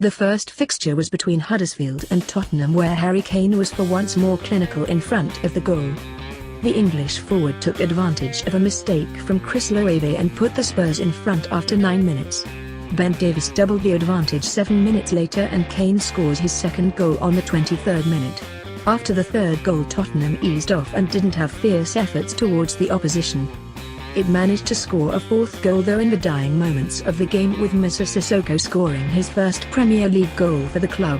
The first fixture was between Huddersfield and Tottenham, where Harry Kane was for once more clinical in front of the goal. The English forward took advantage of a mistake from Crystal and put the Spurs in front after 9 minutes. Ben Davies doubled the advantage 7 minutes later, and Kane scores his second goal on the 23rd minute. After the third goal, Tottenham eased off and didn't have fierce efforts towards the opposition. It managed to score a fourth goal though in the dying moments of the game, with Moussa Sissoko scoring his first Premier League goal for the club.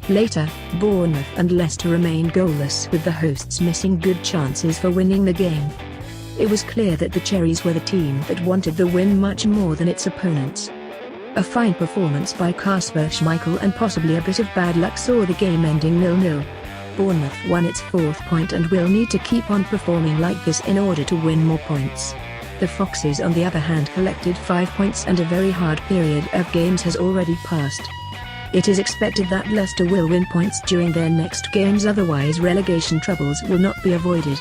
Later, Bournemouth and Leicester remained goalless, with the hosts missing good chances for winning the game. It was clear that the Cherries were the team that wanted the win much more than its opponents. A fine performance by Kasper Schmeichel and possibly a bit of bad luck saw the game ending 0-0. Bournemouth won its 4th point and will need to keep on performing like this in order to win more points. The Foxes on the other hand collected 5 points, and a very hard period of games has already passed. It is expected that Leicester will win points during their next games, otherwise relegation troubles will not be avoided.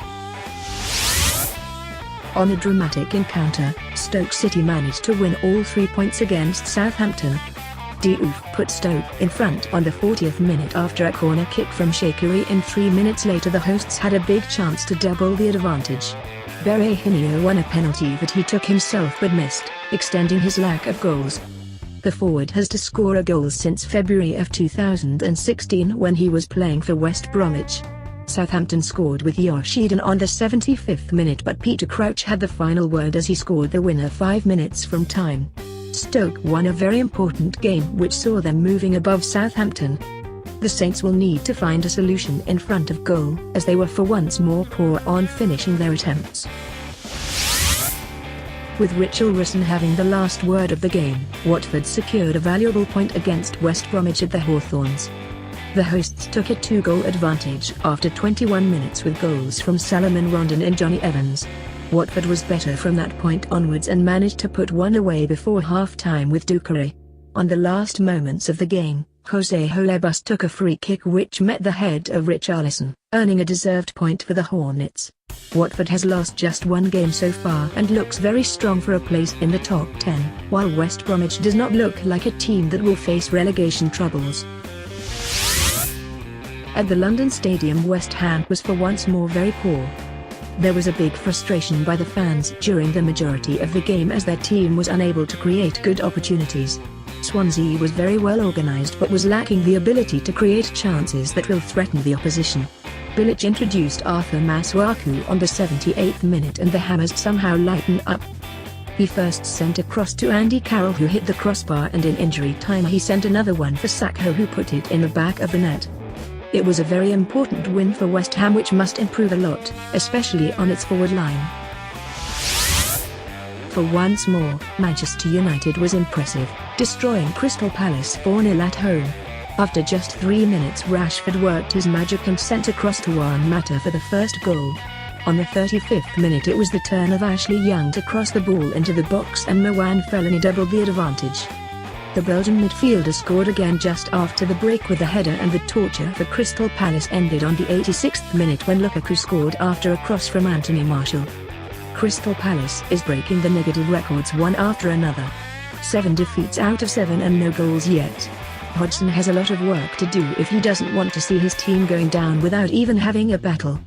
On a dramatic encounter, Stoke City managed to win all 3 points against Southampton. Diouf put Stoke in front on the 40th minute after a corner kick from Shaqiri, and 3 minutes later the hosts had a big chance to double the advantage. Berahino won a penalty that he took himself but missed, extending his lack of goals. The forward has to score a goal since February of 2016 when he was playing for West Bromwich. Southampton scored with Josh Eden on the 75th minute, but Peter Crouch had the final word as he scored the winner 5 minutes from time. Stoke won a very important game which saw them moving above Southampton. The Saints will need to find a solution in front of goal, as they were for once more poor on finishing their attempts. With Richarlison having the last word of the game, Watford secured a valuable point against West Bromwich at the Hawthorns. The hosts took a 2-goal advantage after 21 minutes with goals from Salomon Rondon and Johnny Evans. Watford was better from that point onwards and managed to put one away before half-time with Doucouré. On the last moments of the game, Jose Holebas took a free kick which met the head of Richarlison, earning a deserved point for the Hornets. Watford has lost just one game so far and looks very strong for a place in the top 10, while West Bromwich does not look like a team that will face relegation troubles. At the London Stadium, West Ham was for once more very poor. There was a big frustration by the fans during the majority of the game as their team was unable to create good opportunities. Swansea was very well organised but was lacking the ability to create chances that will threaten the opposition. Bilic introduced Arthur Masuaku on the 78th minute and the Hammers somehow lightened up. He first sent a cross to Andy Carroll, who hit the crossbar, and in injury time he sent another one for Sakho, who put it in the back of the net. It was a very important win for West Ham, which must improve a lot, especially on its forward line. For once more, Manchester United was impressive, destroying Crystal Palace 4-0 at home. After just 3 minutes, Rashford worked his magic and sent a cross to Juan Mata for the first goal. On the 35th minute it was the turn of Ashley Young to cross the ball into the box, and Moan Fellaini doubled the advantage. The Belgian midfielder scored again just after the break with a header, and the torture for Crystal Palace ended on the 86th minute when Lukaku scored after a cross from Anthony Martial. Crystal Palace is breaking the negative records one after another. 7 defeats out of 7 and no goals yet. Hodgson has a lot of work to do if he doesn't want to see his team going down without even having a battle.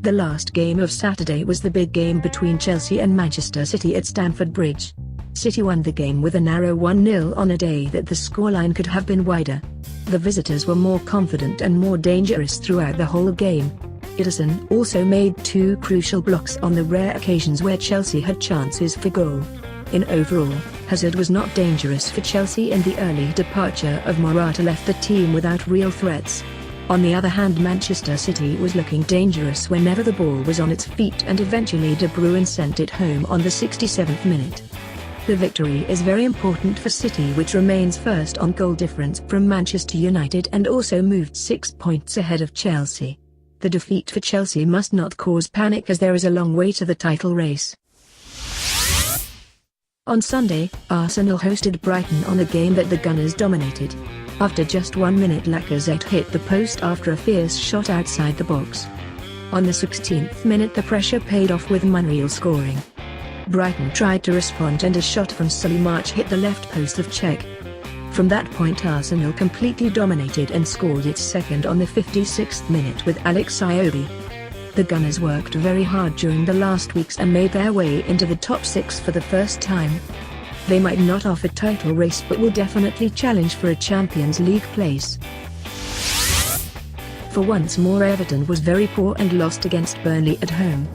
The last game of Saturday was the big game between Chelsea and Manchester City at Stamford Bridge. City won the game with a narrow 1-0 on a day that the scoreline could have been wider. The visitors were more confident and more dangerous throughout the whole game. Ederson also made 2 crucial blocks on the rare occasions where Chelsea had chances for goal. In overall, Hazard was not dangerous for Chelsea, and the early departure of Morata left the team without real threats. On the other hand, Manchester City was looking dangerous whenever the ball was on its feet, and eventually De Bruyne sent it home on the 67th minute. The victory is very important for City, which remains first on goal difference from Manchester United and also moved 6 points ahead of Chelsea. The defeat for Chelsea must not cause panic, as there is a long way to the title race. On Sunday, Arsenal hosted Brighton on a game that the Gunners dominated. After just 1 minute, Lacazette hit the post after a fierce shot outside the box. On the 16th minute the pressure paid off with Monreal scoring. Brighton tried to respond and a shot from Solly March hit the left post of Czech. From that point Arsenal completely dominated and scored its second on the 56th minute with Alex Iwobi. The Gunners worked very hard during the last weeks and made their way into the top 6 for the first time. They might not offer title race but will definitely challenge for a Champions League place. For once more Everton was very poor and lost against Burnley at home.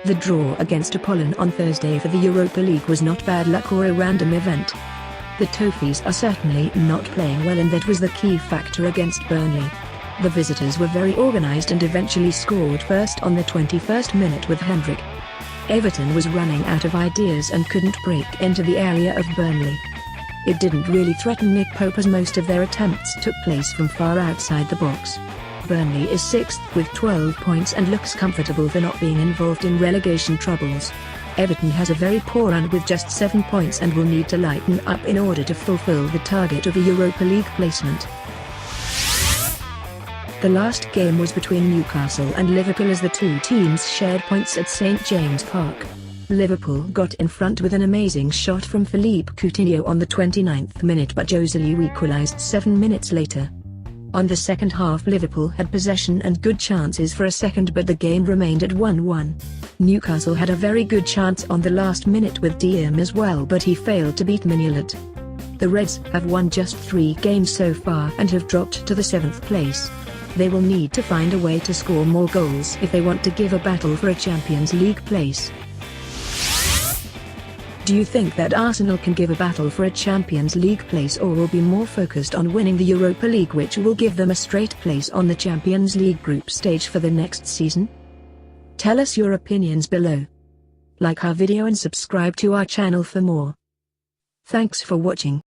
The draw against Apollon on Thursday for the Europa League was not bad luck or a random event. The Toffees are certainly not playing well and that was the key factor against Burnley. The visitors were very organised and eventually scored first on the 21st minute with Hendrick. Everton was running out of ideas and couldn't break into the area of Burnley. It didn't really threaten Nick Pope as most of their attempts took place from far outside the box. Burnley is 6th with 12 points and looks comfortable for not being involved in relegation troubles. Everton has a very poor run with just 7 points and will need to lighten up in order to fulfill the target of a Europa League placement. The last game was between Newcastle and Liverpool as the two teams shared points at St James Park. Liverpool got in front with an amazing shot from Philippe Coutinho on the 29th minute but Joselu equalised 7 minutes later. On the second half Liverpool had possession and good chances for a second but the game remained at 1-1. Newcastle had a very good chance on the last minute with Diem as well but he failed to beat Mignolet. The Reds have won just 3 games so far and have dropped to the 7th place. They will need to find a way to score more goals if they want to give a battle for a Champions League place. Do you think that Arsenal can give a battle for a Champions League place or will be more focused on winning the Europa League which will give them a straight place on the Champions League group stage for the next season? Tell us your opinions below. Like our video and subscribe to our channel for more. Thanks for watching.